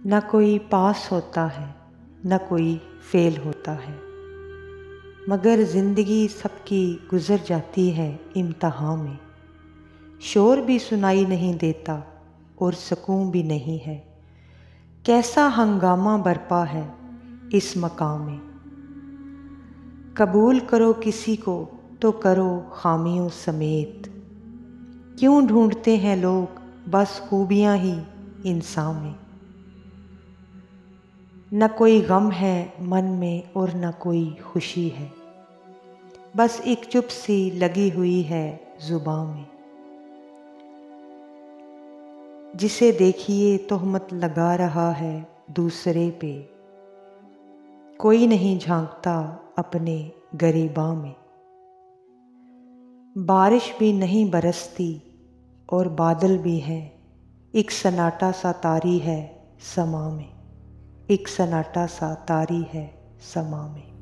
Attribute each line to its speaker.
Speaker 1: न कोई पास होता है न कोई फेल होता है, मगर ज़िंदगी सबकी गुज़र जाती है इम्तिहान में। शोर भी सुनाई नहीं देता और सुकून भी नहीं है, कैसा हंगामा बरपा है इस मकाम में। कबूल करो किसी को तो करो खामियों समेत, क्यों ढूंढते हैं लोग बस खूबियाँ ही इंसान में। न कोई गम है मन में और न कोई खुशी है, बस एक चुप सी लगी हुई है ज़ुबान में। जिसे देखिए तोहमत लगा रहा है दूसरे पे, कोई नहीं झांकता अपने गरीबा में। बारिश भी नहीं बरसती और बादल भी है, एक सन्नाटा सा तारी है समा में, एक सन्नाटा सा तारी है समा में।